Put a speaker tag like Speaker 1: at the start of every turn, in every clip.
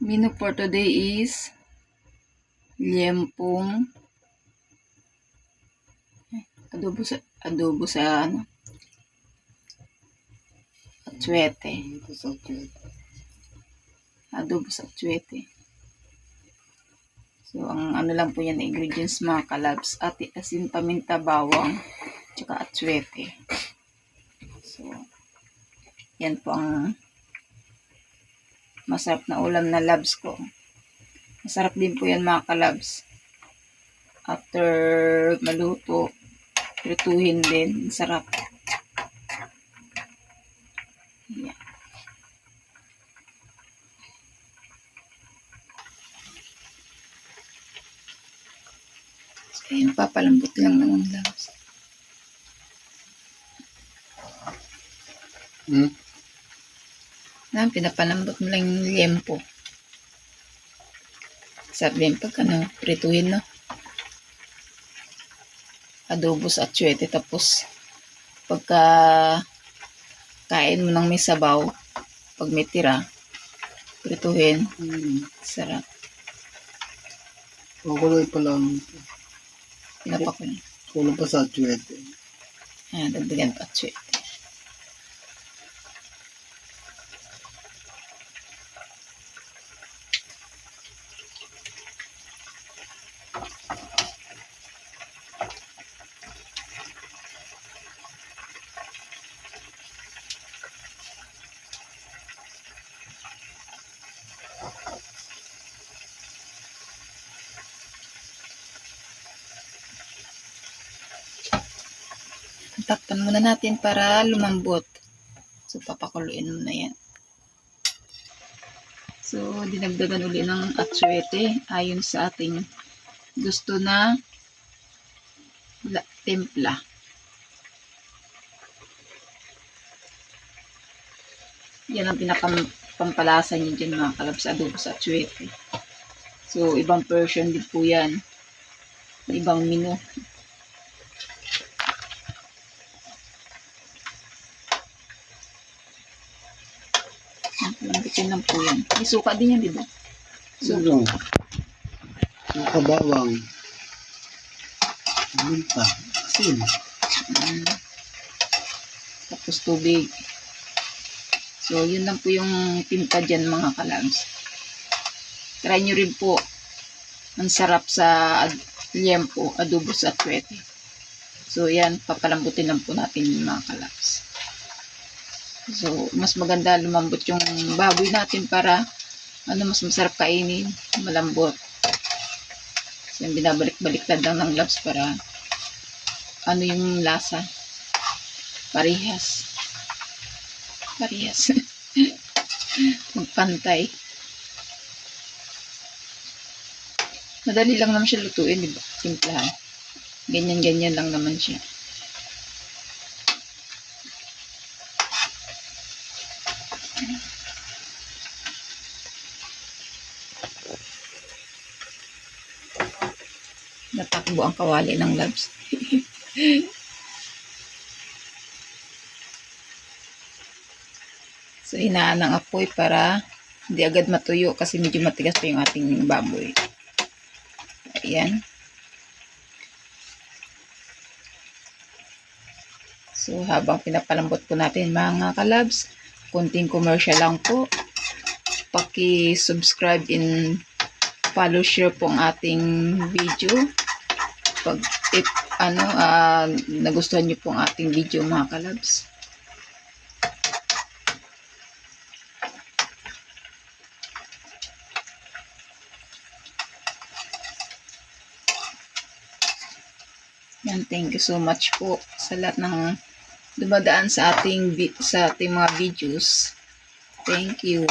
Speaker 1: Menu for today is liempong adobo sa atsuete. Adobo sa atsuete. So, ang ano lang po yan, ingredients mga kalabs. Asin, paminta, bawang, tsaka atsuete. So, yan po ang masarap na ulam na labs ko. Masarap din po yan mga kalabs. After maluto, prituhin din. Sarap. Yan. So, yan, papalambot lang ng labs. Pinapalambot mo lang yung liempo. Sarap din pag prituhin, no? Adobo sa atsuete, tapos pagka kain mo ng may sabaw, pag may tira, prituhin. Sarap.
Speaker 2: Makulay pa lang.
Speaker 1: Pinapakuloy.
Speaker 2: Kulang pa sa atsuete.
Speaker 1: Dagdagan pa atsuete. Takpan muna natin para lumambot. So, papakuluin muna yan. So, dinagdagan uli ng atsuete ayon sa ating gusto na timpla. Yan ang pinakapampalasa niyo dyan mga kalabs, adobo sa atsuete. So, ibang version din po yan. Ibang menu. Lambitin lang po yan. May suka din yan, di ba?
Speaker 2: Suka. Suka, bawang. Minta. Asin.
Speaker 1: Tapos tubig. So, yun lang po yung timpla dyan mga kalabs. Try nyo rin po. Ang sarap sa liempo, adobo sa atsuete. So, yan. Papalambutin lang po natin yung mga kalabs. So, mas maganda lumambot yung baboy natin para mas masarap kainin, malambot. So, binabalik-baliktad lang ng labs para yung lasa. Parehas. Magpantay. Madali lang naman siya lutuin, di ba? Simplahan. Ganyan-ganyan lang naman siya. Natakbo ang kawali ng labs. So, hinaan ng apoy para hindi agad matuyo kasi medyo matigas pa yung ating baboy. Ayan. So, habang pinapalambot po natin mga kalabs, kunting commercial lang po. Paki-subscribe and follow, share po ang ating video. If nagustuhan niyo po ang ating video mga kalabs. Yan, thank you so much po sa lahat ng dumadaan sa ating mga videos. Thank you.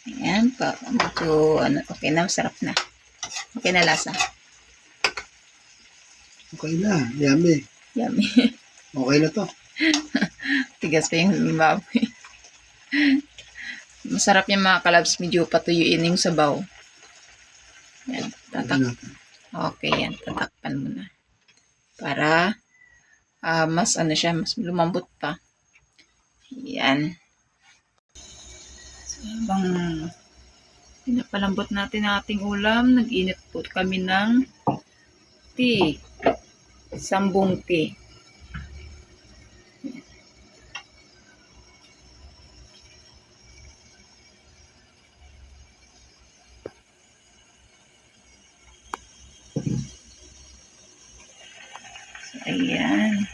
Speaker 1: Ayan pa. Medyo, okay na, masarap na. Okay na lasa.
Speaker 2: Okay na. Yummy.
Speaker 1: Yummy.
Speaker 2: Okay na to.
Speaker 1: Tigas pa yung baboy. Masarap yung mga kalabs. Medyo patuyuin yung sabaw. Yan.
Speaker 2: Okay natin.
Speaker 1: Okay, yan. Tatakpan mo na. Para mas ano siya, mas lumambot pa. Yan. So, habang pinapalambot natin ang ating ulam, nag-init po kami ng tea. Sambong tea. So, ayan.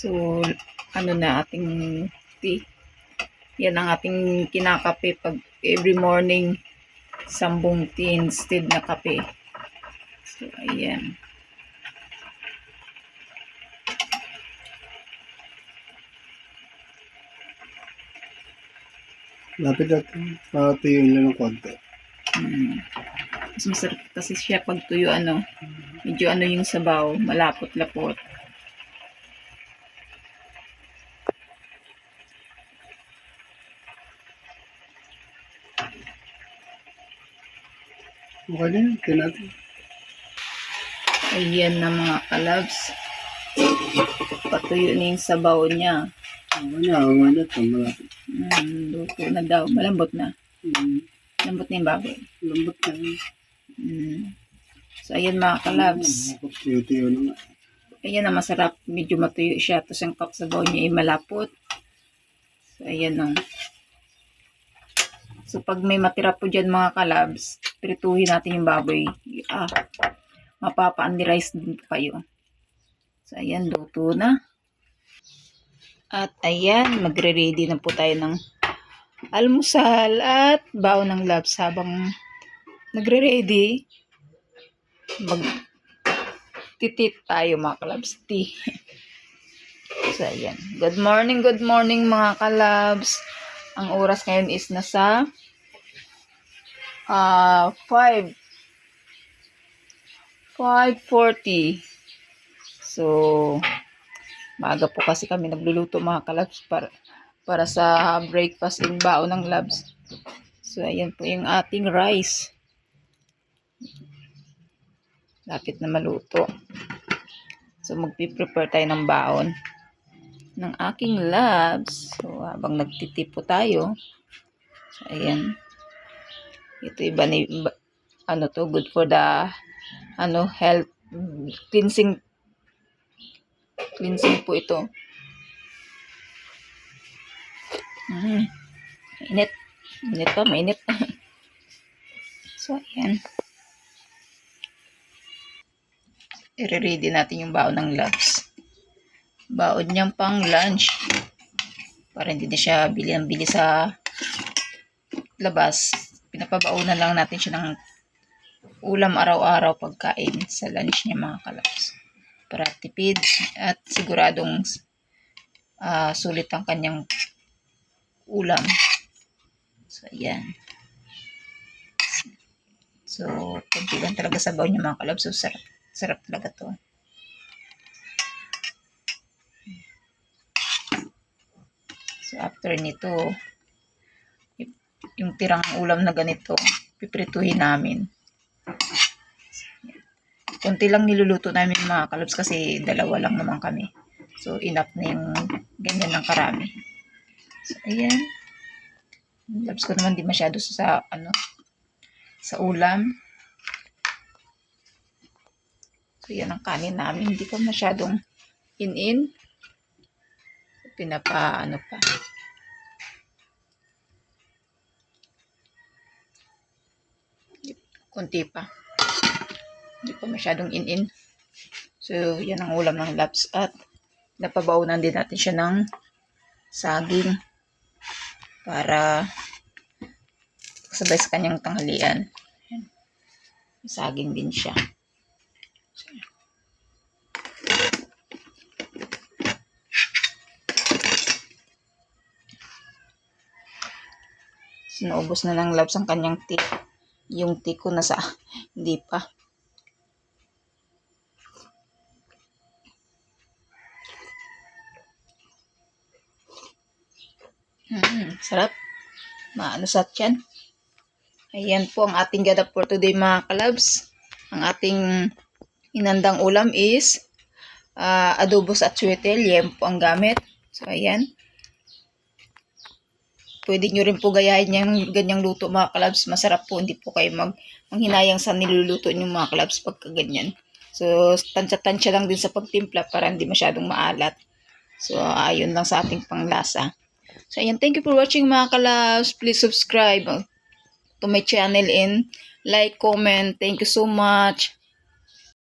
Speaker 1: So, ano na ating tea. Yan ang ating kinakape pag every morning. Sambong tea instead na kape. So, ayan.
Speaker 2: Lapit natin. Patuyuin lang ng konti.
Speaker 1: Mas masarap kasi siya pag tuyo medyo yung sabaw, malapot-lapot.
Speaker 2: Okay na yun. Tingnan natin.
Speaker 1: Ayan na mga kalabs. Patuyo na yung sabaw niya.
Speaker 2: Okay na. Okay na ito. Malapit.
Speaker 1: Luto na daw. Malambot na. Lambot na yung baboy.
Speaker 2: Lambot na yun.
Speaker 1: So, ayan mga kalabs.
Speaker 2: Tuyo-tuyo na nga.
Speaker 1: Ayan na masarap. Medyo matuyo siya. Tapos yung sabaw niya ay malapot. So, ayan o. So, pag may matira po dyan mga kalabs, prituhin natin yung baboy. Mapapa-unrice din po kayo. So, ayan. Luto na. At ayan. Magre-ready na po tayo ng almusal at baon ng labs. Habang nagre-ready, magtitit tayo mga kalabs. Tea. So, ayan. Good morning mga kalabs. Ang oras ngayon is nasa 5:40. So, maaga po kasi kami nagluluto mga kalabs para sa breakfast in baon ng labs. So, ayan po yung ating rice. Lapit na maluto. So, magpiprepare tayo ng baon ng aking labs. So, habang nagtitipo tayo. So, ayan. Ito good for the health cleansing po ito. Mainit pa, mainit. So, ayan. I-ready natin yung baon ng labs. Baon niyang pang lunch. Para hindi na siya bili sa labas. Pinapabaonan lang natin siya ng ulam araw-araw pagkain sa lunch niya mga kalabs. Para tipid at siguradong sulit ang kanyang ulam. So, ayan. So, kunti lang talaga sabaw niya mga kalabs. So, sarap talaga to. So, after nito, yung tirang ulam na ganito, piprituhin namin. Kunti lang niluluto namin mga kalabs kasi dalawa lang naman kami. So, enough na yung ganyan ng karami. So, ayan. Labs ko naman di masyado sa ulam. So, yan ang kanin namin. Hindi pa masyadong in-in. Pa. Kunti pa. Hindi pa masyadong in-in. So, yan ang ulam ng labs. At napabaunan din natin siya ng saging para sabay sa kanyang tanghalian. Saging din siya. naubos na ng Labs ang kanyang tea. Yung tea ko nasa, hindi pa. Sarap. Maano sa tiyan. Ayan po ang ating gada for today mga kalabs. Ang ating inandang ulam is adobo sa atsuete. Liempo ang gamit. So ayan. Pwede nyo rin po gayahin yung ganyang luto mga kalabs. Masarap po. Hindi po kayo manghinayang sa niluluto nyo mga kalabs pagka ganyan. So tansya-tansya lang din sa pagtimpla para hindi masyadong maalat. So ayun lang sa ating panglasa. So ayan. Thank you for watching mga kalabs. Please subscribe to my channel and like, comment. Thank you so much.